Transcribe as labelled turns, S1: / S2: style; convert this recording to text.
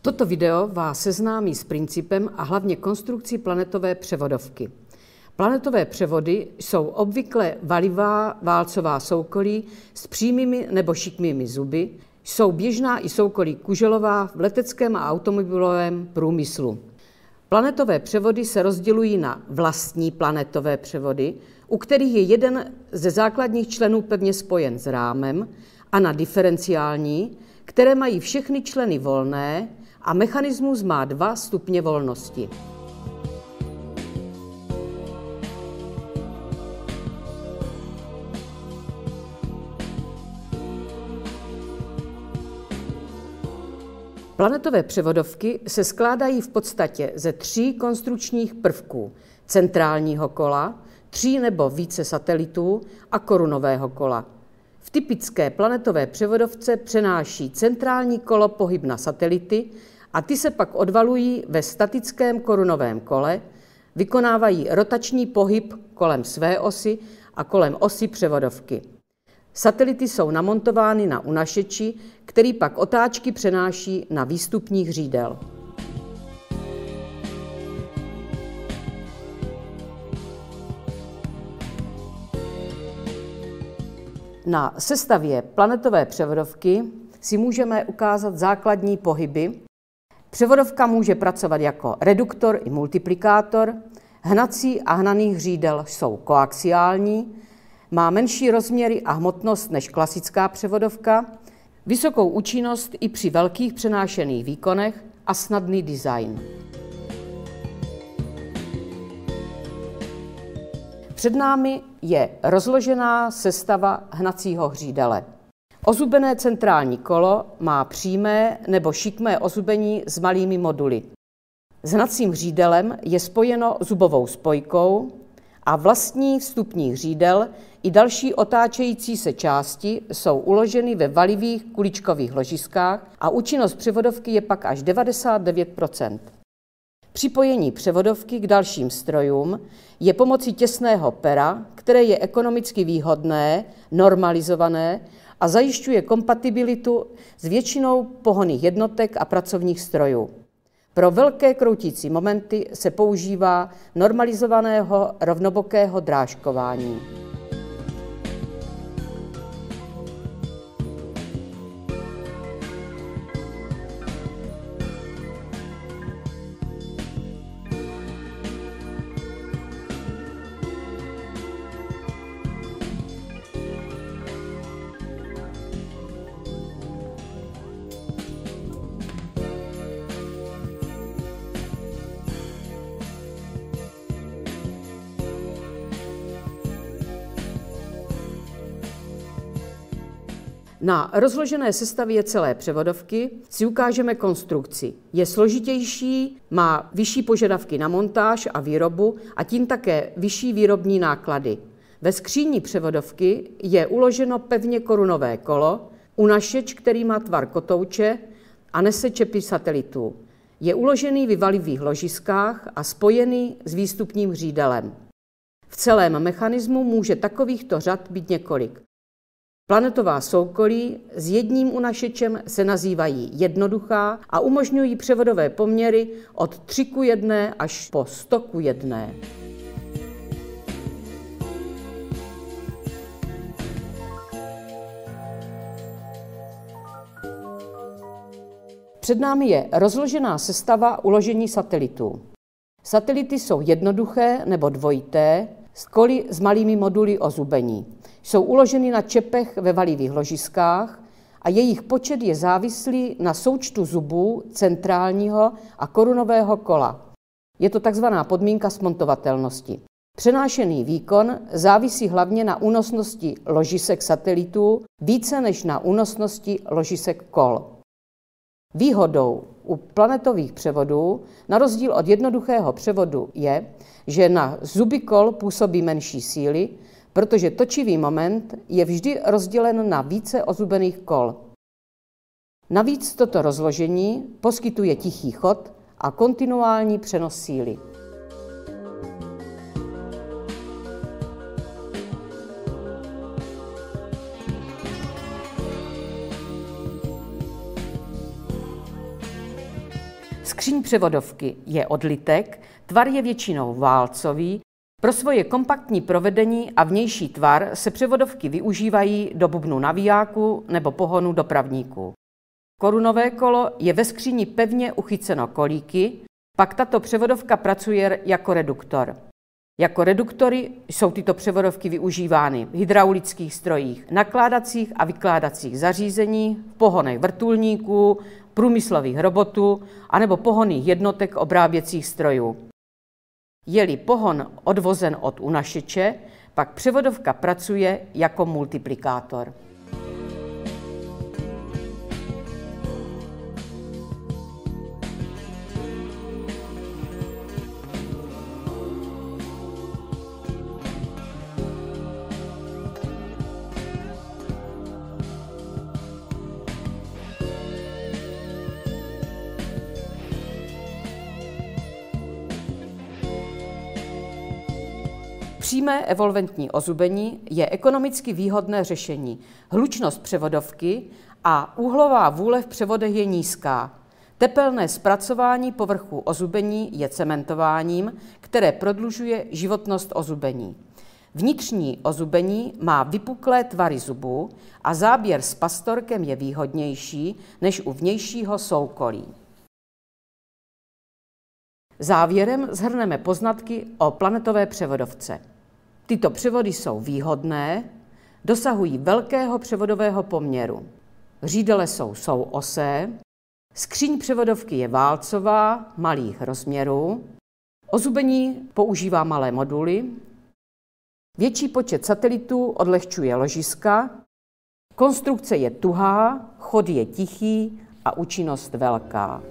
S1: Toto video vás seznámí s principem a hlavně konstrukcí planetové převodovky. Planetové převody jsou obvykle valivá válcová soukolí s přímými nebo šikmými zuby, jsou běžná i soukolí kuželová v leteckém a automobilovém průmyslu. Planetové převody se rozdělují na vlastní planetové převody, u kterých je jeden ze základních členů pevně spojen s rámem, a na diferenciální, které mají všechny členy volné a mechanismus má 2 stupně volnosti. Planetové převodovky se skládají v podstatě ze 3 konstrukčních prvků: centrálního kola, 3 nebo více satelitů a korunového kola. V typické planetové převodovce přenáší centrální kolo pohyb na satelity a ty se pak odvalují ve statickém korunovém kole, vykonávají rotační pohyb kolem své osy a kolem osy převodovky. Satelity jsou namontovány na unašeči, který pak otáčky přenáší na výstupních hřídel. Na sestavě planetové převodovky si můžeme ukázat základní pohyby. Převodovka může pracovat jako reduktor i multiplikátor, hnací a hnaných hřídel jsou koaxiální, má menší rozměry a hmotnost než klasická převodovka, vysokou účinnost i při velkých přenášených výkonech a snadný design. Před námi je rozložená sestava hnacího hřídele. Ozubené centrální kolo má přímé nebo šikmé ozubení s malými moduly. S hnacím hřídelem je spojeno zubovou spojkou a vlastní vstupní hřídel i další otáčející se části jsou uloženy ve valivých kuličkových ložiskách a účinnost převodovky je pak až 99%. Připojení převodovky k dalším strojům je pomocí těsného pera, které je ekonomicky výhodné, normalizované a zajišťuje kompatibilitu s většinou pohonných jednotek a pracovních strojů. Pro velké kroutící momenty se používá normalizovaného rovnobokého drážkování. Na rozložené sestavě celé převodovky si ukážeme konstrukci. Je složitější, má vyšší požadavky na montáž a výrobu a tím také vyšší výrobní náklady. Ve skříni převodovky je uloženo pevně korunové kolo, unašeč, který má tvar kotouče a nese čepy satelitů. Je uložený v valivých ložiskách a spojený s výstupním hřídelem. V celém mechanismu může takovýchto řad být několik. Planetová soukolí s jedním unašečem se nazývají jednoduchá a umožňují převodové poměry od 3:1 až po 100:1. Před námi je rozložená sestava uložení satelitů. Satelity jsou jednoduché nebo dvojité, s koly s malými moduly ozubení. Jsou uloženy na čepech ve valivých ložiskách a jejich počet je závislý na součtu zubů centrálního a korunového kola. Je to takzvaná podmínka smontovatelnosti. Přenášený výkon závisí hlavně na únosnosti ložisek satelitů více než na únosnosti ložisek kol. Výhodou u planetových převodů, na rozdíl od jednoduchého převodu, je, že na zuby kol působí menší síly, protože točivý moment je vždy rozdělen na více ozubených kol. Navíc toto rozložení poskytuje tichý chod a kontinuální přenos síly. Skříň převodovky je odlitek, tvar je většinou válcový, pro svoje kompaktní provedení a vnější tvar se převodovky využívají do bubnu navijáku nebo pohonu dopravníků. Korunové kolo je ve skříni pevně uchyceno kolíky, pak tato převodovka pracuje jako reduktor. Jako reduktory jsou tyto převodovky využívány v hydraulických strojích, nakládacích a vykládacích zařízení, v pohonech vrtulníků, průmyslových robotů anebo pohonných jednotek obráběcích strojů. Je-li pohon odvozen od unašeče, pak převodovka pracuje jako multiplikátor. Přímé evolventní ozubení je ekonomicky výhodné řešení. Hlučnost převodovky a úhlová vůle v převodech je nízká. Tepelné zpracování povrchu ozubení je cementováním, které prodlužuje životnost ozubení. Vnitřní ozubení má vypuklé tvary zubů a záběr s pastorkem je výhodnější než u vnějšího soukolí. Závěrem shrneme poznatky o planetové převodovce. Tyto převody jsou výhodné, dosahují velkého převodového poměru. Řídele jsou souosé, skříň převodovky je válcová, malých rozměrů, ozubení používá malé moduly, větší počet satelitů odlehčuje ložiska, konstrukce je tuhá, chod je tichý a účinnost velká.